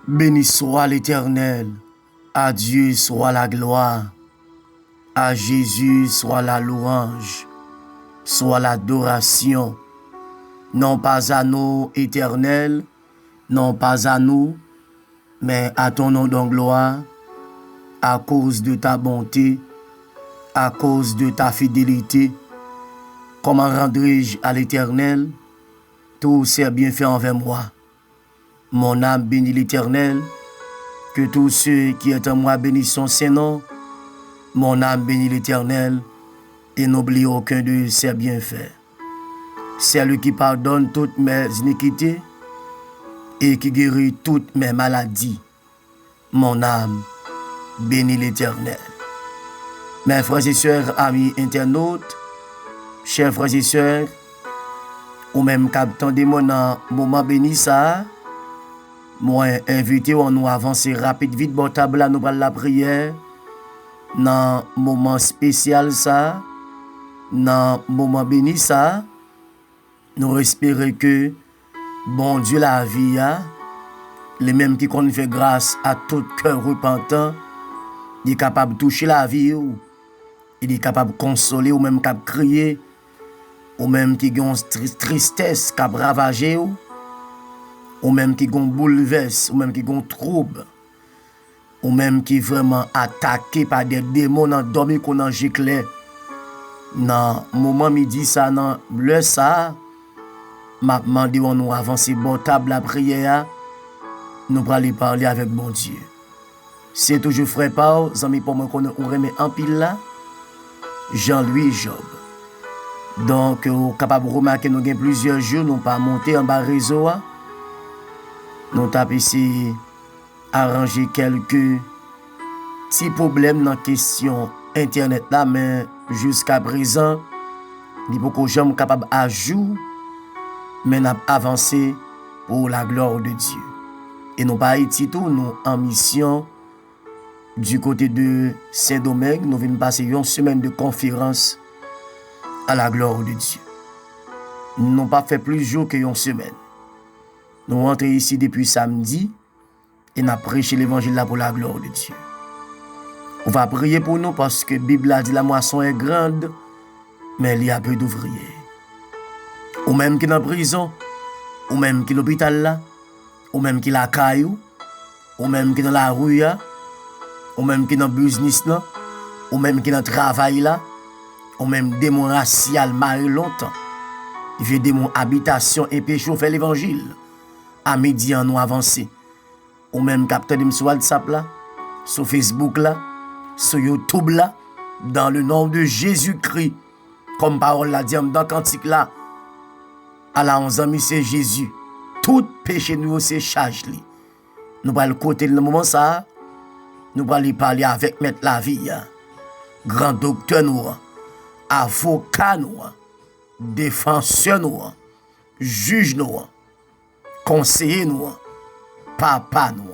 Béni soit l'Éternel, à Dieu soit la gloire, à Jésus soit la louange, soit l'adoration, non pas à nous, Éternel, non pas à nous, mais à ton nom de gloire, à cause de ta bonté, à cause de ta fidélité. Comment rendrai-je à l'Éternel tous ses bienfaits envers moi? Mon âme bénit l'Éternel, que tous ceux qui sont en moi bénissent son Saint-Nom. Mon âme bénit l'Éternel et n'oublie aucun de ses bienfaits. C'est lui qui pardonne toutes mes iniquités et qui guérit toutes mes maladies. Mon âme bénit l'Éternel. Mes frères et sœurs, amis internautes, chers frères et sœurs, ou même captant de mon moment béni ça, moi invité à nous avancer rapide vite bon table nous parler la prière dans moment spécial ça, dans moment béni ça, nous espérons que bon Dieu la vie les mêmes qui qu'on fait grâce à tout cœur repentant, il est capable de toucher la vie ou il est capable de consoler ou même capable de crier ou même qui ont tristesse qui a ravagé ou même qui ont bouleversé ou même qui ont trouble ou même qui vraiment attaqué par des démons dans dormi qu'on en giclé dans moment midi ça dans le ça m'a demandé on nous avancer bon table la prière nous pour aller parler avec bon Dieu. C'est toujours frère Paul amis pour moi qu'on remet en pile là Jean-Louis Job. Donc capable de remarquer nous avons plusieurs jours nous pas monter en bas réseau nous avons ici arranger quelques petits problèmes dans la question internet là mais jusqu'à présent il faut que j'aime capable à jour mais n'a avancé pour la gloire de Dieu et nous pas Haïti tout nous en mission du côté de Saint-Domingue nous venons passer une semaine de conférence à la gloire de Dieu. Nous n'avons pas fait plus de jours qu'une semaine. Nous rentrons ici depuis samedi et nous avons prêché l'évangile là pour la gloire de Dieu. On va prier pour nous parce que la Bible a dit la moisson est grande, mais il y a peu d'ouvriers. Ou même qui est en prison, ou même qui est à l'hôpital là, ou même qui est à la caillou, ou même qui est dans la rue, ou même qui est dans le business là, ou même qui est dans le travail là, ou même démon racial marre longtemps. Il fait démon habitation et péché fait l'évangile. À midi on nous avancer. Ou même capteur sur WhatsApp là, sur Facebook là, sur YouTube là, dans le nom de Jésus-Christ. Comme parole la dit dans cantique là. À la 11 ans, c'est Jésus. Tout péché nous c'est charge li. Nous allons le côté le moment ça. Nous allons parler avec Maître la vie. Grand docteur nous, avocat nous, défenseur nous, juge nous, conseiller nous, papa nous,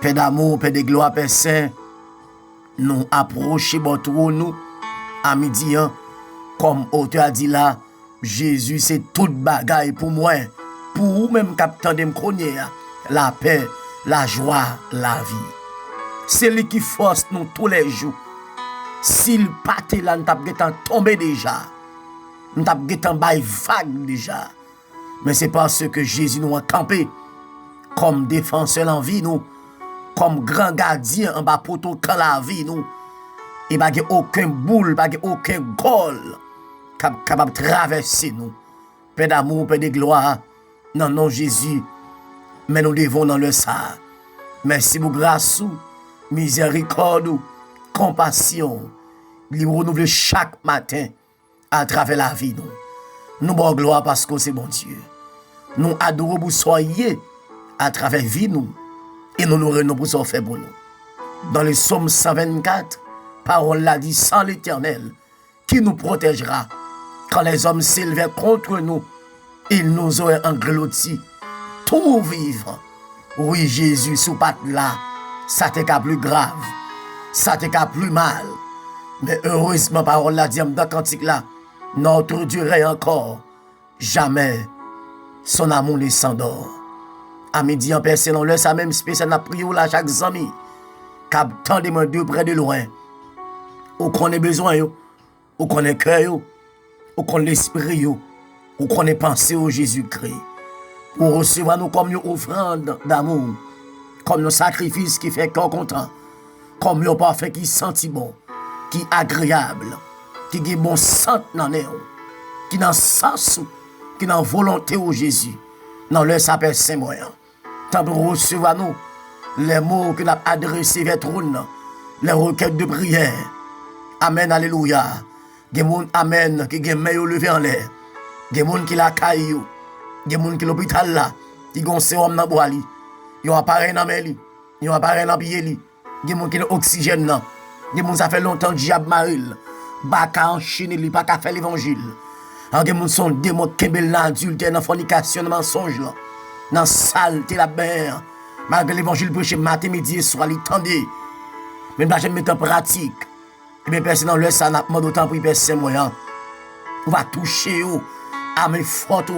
Père d'amour, Père de gloire, Père saint, nous approcher votre nous à midi, comme auteur a dit là, Jésus c'est toute bagaille pour moi, pour vous même capitaine de me la paix, la joie, la vie. C'est lui qui force nous tous les jours. S'il pâté là, nous t'avons tombé déjà. Nous t'avons vague déjà. Mais c'est parce que Jésus nous a campé comme défenseur en vie nous, comme grand gardien en bas poteau quand la vie nous. Et pas aucun boule, pas aucun goal capable de traverser nous. Père d'amour, Père de gloire, non non Jésus, mais nous devons dans le ça. Merci pour grâce, miséricorde, compassion, nous renouveler chaque matin à travers la vie nous. Nous bon gloire parce que c'est bon Dieu. Nous adorons vous soyez à travers vie nous et nous nous renouvelons pour ça faire pour nous. Dans le psaume 124, parole l'a dit sans l'Éternel qui nous protégera quand les hommes s'élevaient contre nous, ils nous auraient engloutis tout vivre. Oui Jésus sous patte là, ça t'est qu'à plus grave, ça t'est qu'à plus mal. Mais heureusement, parole la dit dans cantique là, notre Dieu est encore, jamais son amour ne s'endort. À midi en personne, on laisse ça même spécial, n'a prié là chaque ami. Cap tant de près de loin. Ou connaît besoin yo, ou connaît cœur yo, ou connaît l'esprit yo, ou connaît penser au Jésus-Christ. Pour recevoir nous comme une offrande d'amour, comme un sacrifice qui fait cœur content, comme un parfait qui senti bon, qui agréable, qui est bon sent dans l'air, qui dans sens, qui dans volonté au Jésus, dans le s'appelle Saint-Moyen. Tant pour recevoir nous les mots que nous avons adressés vers trône, les requêtes de prière. Amen, alléluia. Il y a des gens, amen, qui ont main levé en l'air. Il y a des gens qui la caillent. Il y a des gens qui l'hôpital là, qui ont un sérum dans le bois. Ils ont un appareil dans le main. Ils ont un appareil dans le pied. Il y a des gens qui ont oxygène. Il y a des gens qui ça fait longtemps que diable maril. Pas qu'à enchaîner, pas qu'à faire l'évangile. Il y a des gens qui sont démons qui ont l'adultère, dans la fornication, dans le mensonge, dans la saleté, la mer. Malgré l'évangile prêché matin, midi et soir, il tendait. Mais je vais mettre en pratique. Et bien, personne dans le sang, n'a pas d'autant pour personne moyen. On va toucher à mes fortes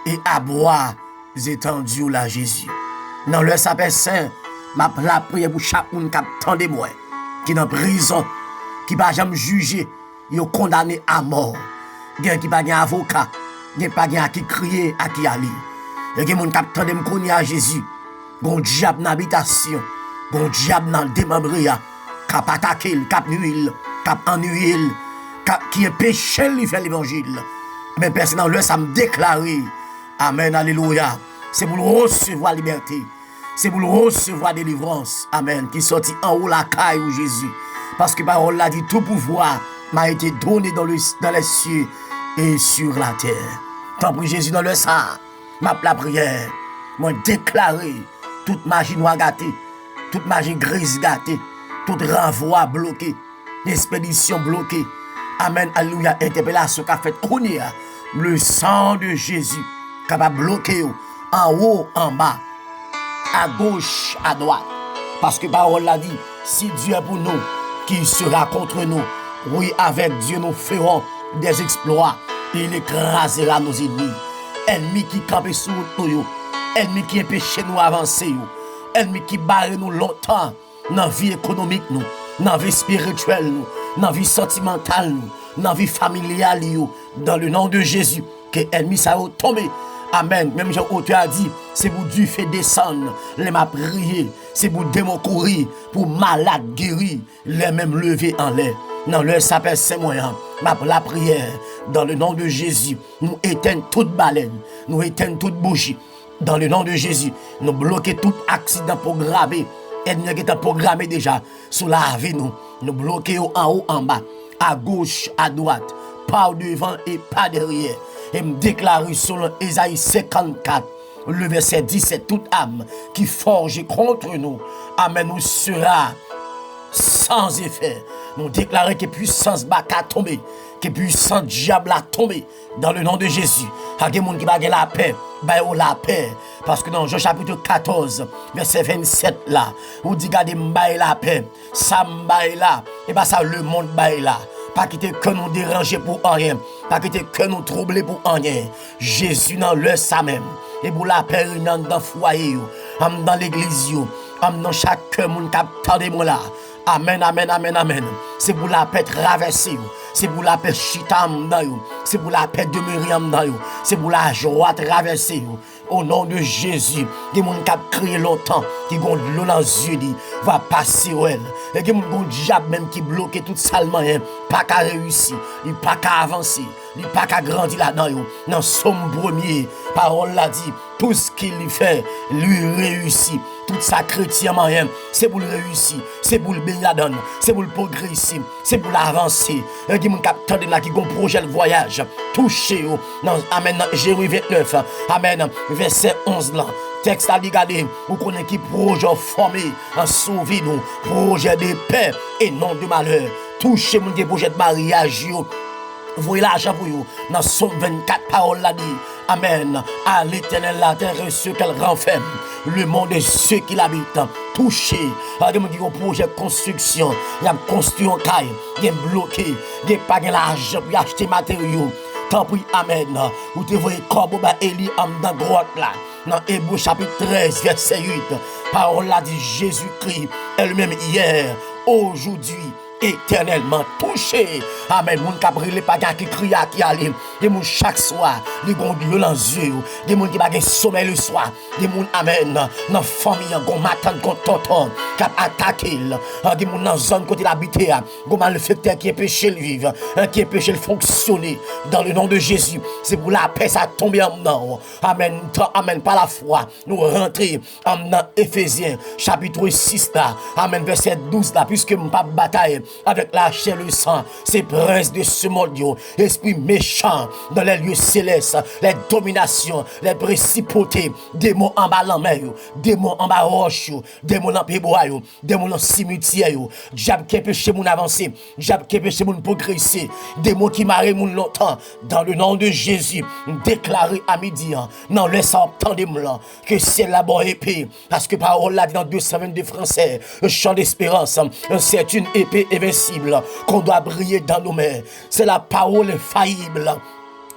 et à boire étendus là Jésus. Dans le sang, personne, m'a la prière pour chaque monde qui attend de moi, qui est en prison, qui ne va jamais juger, il est condamné à mort. Il y a qui pas un avocat, il y a pas à qui crier, à qui aller. Il y a des gens qui attendent de me connaître à Jésus. Gon diable dans l'habitation, gon diable dans le démembré, cap attaquer, cap nuire, cap ennuyer, qui est péché, il fait l'évangile. Mais personne dans le ça me déclarer, amen, alléluia. C'est pour recevoir la liberté, c'est pour recevoir la délivrance, amen, qui sortit en haut la caille de Jésus. Parce que la parole l'a dit, tout pouvoir m'a été donné dans les cieux et sur la terre. Tant pis Jésus dans le sang, m'a la prière, m'a déclaré. Toute magie noire gâtée, toute magie grise gâtée, tout renvoi bloqué, expédition bloquée. Amen, alléluia, interpellation qu'a fait Kounia, le sang de Jésus, capable de bloquer en haut, en bas, à gauche, à droite. Parce que la parole l'a dit, si Dieu est pour nous, qui sera contre nous? Oui, avec Dieu, nous ferons des exploits. Il écrasera nos ennemis. Ennemis qui campent sous nous. Ennemi qui empêche nous avancer, ennemi qui barre nous longtemps dans la vie économique, dans la vie spirituelle, dans la vie sentimentale, dans la vie familiale, dans le nom de Jésus, que l'ennemi ça va tomber. Amen. Même Jean-Auteur a dit, c'est pour Dieu fait descendre, les m'a prié, c'est pour démons courir, pour malades guérir, les mêmes lever en l'air. Dans le s'appelle Saint-Moyen, la prière, dans le nom de Jésus, nous éteignons toute baleine, nous éteignons toute bougie. Dans le nom de Jésus, nous bloquons tout accident programmé. Ennemi qui est programmé déjà sous la vie, nous bloquons en haut, en bas, à gauche, à droite, pas devant et pas derrière. Et me déclare selon Ésaïe 54, le verset 17, toute âme qui forge contre nous, amen, nous sera sans effet. Nous déclarons que puissance baka tomber, que puissance diable a tombé dans le nom de Jésus. Il y a des gens qui ont la paix, la paix. Parce que dans Jean chapitre 14, verset 27 là, on dit gardez m'baille la paix, ça m'baille là, et bien ça le monde baille là. Pas quitter que nous déranger pour rien, pas quitter que nous troubler pour rien. Jésus dans le ça même. Et pour la paix dans le foyer, dans l'église, dans chaque monde qui attend moi là. Amen, amen, amen, amen. C'est pour la paix traverser, c'est pour la paix chita, c'est pour la paix demeurer, c'est pour la joie traverser. Au nom de Jésus, des gens qui ont crié longtemps, qui ont l'eau dans les yeux, va passer où elle. Et des gens qui ont diable même qui bloquent tout salement, pas qu'à réussir, pas qu'à avancer, pas qu'à grandir là-dedans. Dans Somme 1er, parole l'a dit, tout ce qu'il fait, lui réussit. Tout ça chrétien moyen, c'est pour le réussir, c'est pour le bénir là-dedans, c'est pour le progresser, c'est pour l'avancer. Il y a des gens qui ont un projet de voyage, touché. Amen, Jérémie 29, amen, verset 11 là. Texte à regarder, vous connaissez qui projet formé, en sauver nous, projet de paix et non de malheur. Touchez mon projet de mariage. Voyez l'argent pour vous. Dans Somme 24, parole l'a dit. Amen. À l'éternel la terre et ceux qu'elle renferme. Le monde et ceux qui l'habitent. Touché. Il y a des gens qui ont un projet de construction. Il y a construit un caille. Il y a bloqué. Il n'y a pas l'argent pour acheter matériaux. Tant pis, amen. Vous te voyez comme Eli dans la grotte là. Dans Hébreux chapitre 13, verset 8, parole là dit Jésus-Christ elle-même hier, aujourd'hui, éternellement touché. Amen. Moun ka brûlé pas qui crie qui aller. Des moun chaque soir, les gon Dieu dans yeux. Des moun qui pas sommeil le soir. Des moun amen dans famille gon matin gon tonton qui attaqué. Des moun dans zone côté l'habiter. Gon malfaiteur qui empêche le vivre, qui empêche le fonctionner dans le nom de Jésus. C'est pour la paix ça tomber en dedans. Amen. Amen par la foi. Nous rentrer dans Éphésiens chapitre 6 là. Amen verset 12 là puisque nous pas bataille avec la chair et le sang, ces princes de ce monde, esprits méchants dans les lieux célestes, les dominations, les principautés, démons en bas en mer, démons en bas roche, démons en pébois, démons en cimetière, diable qui empêche mon avancer, diable qui empêche mon progresser, démons qui marrent mon longtemps, dans le nom de Jésus, déclaré à midi, non, laisse entendre-moi que c'est la bonne épée, parce que parole là dans 222 français, un chant d'espérance, c'est une épée invincible qu'on doit briller dans nos mains. C'est la parole infaillible.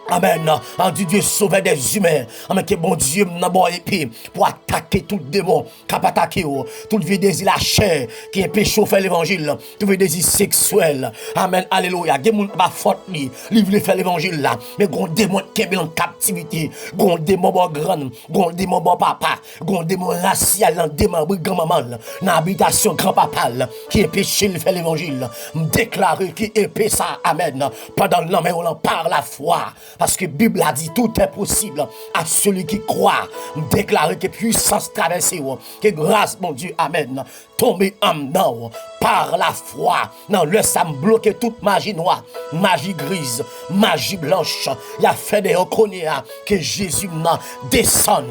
Amen. En Dieu sauver des humains. Amen. Que bon Dieu n'a bon épée pour attaquer tout démon qui a attaqué tout vieux désir la chair qui est péché faire l'évangile. Tout vieux désir sexuel. Amen. Alléluia. Des gens pas faute li veut faire l'évangile là. Mais gon démon qui est en captivité. Gon démon bon grand. Gon démon bon papa. Gon démon racial dans démon grand-maman. Dans habitation grand-papa qui est péché faire l'évangile. Déclarer qui épée ça. Amen. Pendant l'an mais on par la foi. Parce que la Bible a dit tout est possible à celui qui croit. Déclarer que puissance traverse, que grâce, mon Dieu, amen, tomber en dedans par la foi. Non, le sam bloquer toute magie noire, magie grise, magie blanche. Il a fait des reconnaître que Jésus descend,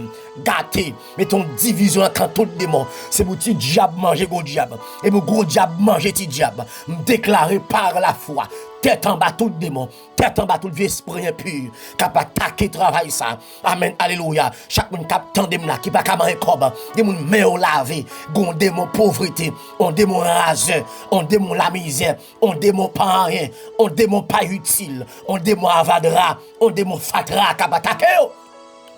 gâté, mettons division quand tout démon. C'est pour petit diable manger gros diable. Et pour gros diable manger petit diable. Déclarer par la foi. Tête en bas tout démon, tête en bas tout esprit impur, cap attaquer travail ça. Amen, alléluia. Chaque monde cap tandem là qui pas comme un cob, des monde mais on lavé, gon démon pauvreté, on démon raseur, on démon la misère, on démon pas rien, on démon pas utile, on démon avadra, on démon fatra cap attaquer.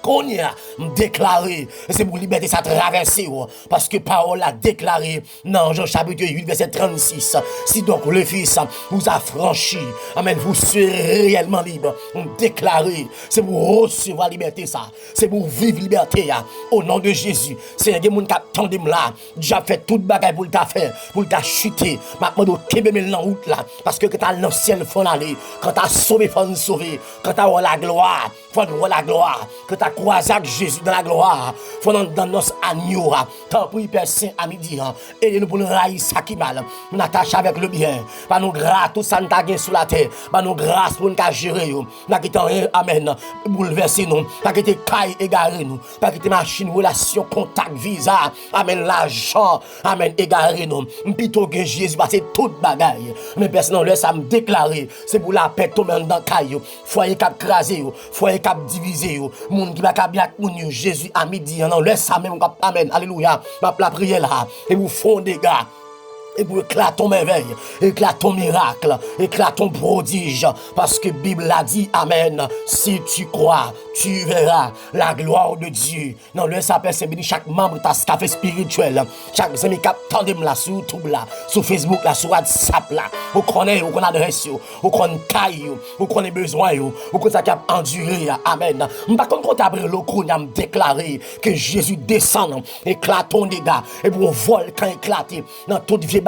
Qu'on y a déclaré, c'est pour liberté ça traverser, parce que parole a déclaré dans Jean chapitre 8 verset 36, si donc le Fils vous a franchi, amen, vous serez réellement libre. Déclaré, c'est pour recevoir liberté ça, c'est pour vivre liberté au nom de Jésus. C'est un gens qui attendent là, déjà fait toute bagaille pour t'a faire, pour t'a chuter, maintenant kebe mel dans route là, parce que quand t'as dans ciel faut aller, quand t'as sauvé faut nous sauver, quand t'as la gloire, faut nous la gloire, quand t'as croisé avec Jésus dans la gloire, faut dans nos agneaux, tant pis Père Saint à midi, et nous pour nous railler ça qui mal, nous attacher avec le bien, par nous grâce tout ça nous t'a sous la terre, par nous grâce pour nous gérer, n'a quitté amen, bouleverser nous, pas quitté caille égarer nous, pas quitté machine relation contact visa, amen l'argent, amen égarer nous, plutôt que Jésus passer toute bagaille, mais personne laisse ça me déclarer, c'est pour la paix tomber dans caille, foyer cap craser, foyer cap diviser, monde qui va bien Jésus à midi, non laisse ça même amen, alléluia, la prière là, et vous font des gars. Et pour éclater ton merveille, éclate ton miracle, éclate ton prodige, parce que la Bible a dit, amen, si tu crois, tu verras la gloire de Dieu. Non, le s'appelle, c'est béni chaque membre de ta café spirituel, chaque ami qui attendent là, sur YouTube là, sur Facebook là, sur WhatsApp là, vous connaissez, vous connaissez l'adresse, vous connaissez caille, vous connaissez besoin, vous connaissez qui a enduré, amen. Par contre, quand après le coup, on a déclaré que Jésus descend, éclate ton dégât, et pour un volcan éclaté, dans toute vie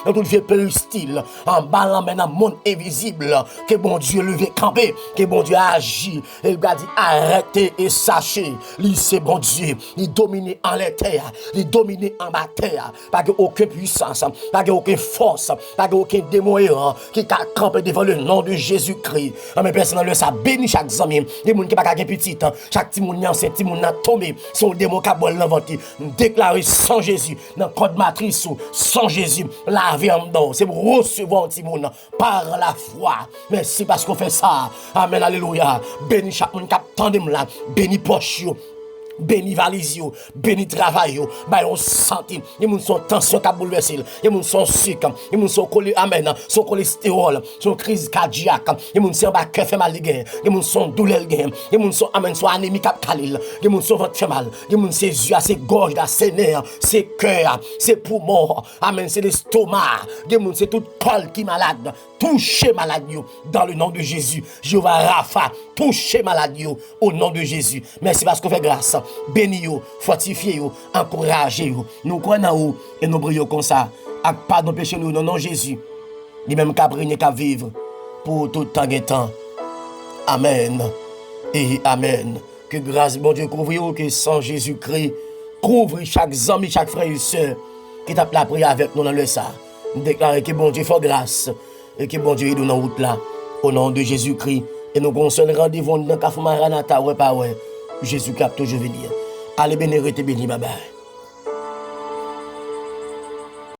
dans tout vieux péristyle, en bas maintenant monde invisible, que bon Dieu levé camper, que bon Dieu agit, et il a dit arrêtez et sachez, lui c'est bon Dieu, il domine en la terre, il domine en bas terre, pas aucune puissance, pas aucune force, pas aucun démon qui a campé devant le nom de Jésus-Christ. Mais personne ne ça bénit chaque ami, des gens qui pas petit, chaque petit monde c'est petit monde tombé, son démon qui a l'inventé, déclaré sans Jésus, dans le code matrice sans Jésus. La vie en dedans, c'est pour recevoir un petit monde par la foi. Merci parce qu'on fait ça. Amen, alléluia. Béni chaque monde qui attend là, béni poche. Béni valise yo, béni travail yo, ba yon santé, yon moun son tension qui a bouleversé, yon moun son sucre, yon moun son amen, son cholestérol, son crise cardiaque, yon moun son ba cœur fait mal gen, yon moun son douleur gen, yon moun son amen, son anémie cap kalil, yon moun son ventre fait mal, yon moun ses yeux, ses gorges, ses nerfs, ses cœurs, ses poumons, amen, c'est l'estomac, yon moun c'est tout col qui malade, touchez malade yo dans le nom de Jésus. Jéhovah Rapha, touchez malade yo au nom de Jésus. Merci parce qu'on fait grâce. Béni yo, fortifiez yo, encouragez yo. Nous croyons en vous et nous prions comme ça. Avec pardon péché nous, non, non, Jésus. Lui même qu'à briller, qu'à vivre pour tout temps et temps. Amen et Amen. Que grâce, bon Dieu, couvre que sans Jésus-Christ, couvre chaque ami, chaque frère et soeur qui t'a la prière avec nous dans le ça. Nous déclarons que bon Dieu fait grâce et que bon Dieu est dans la route là. Au nom de Jésus-Christ. Et nous concernons rendez-vous dans le Kafou Maranatha, ouais, pas ouais. Jésus-Christ a toujours venir. Allez, béni, bye bye.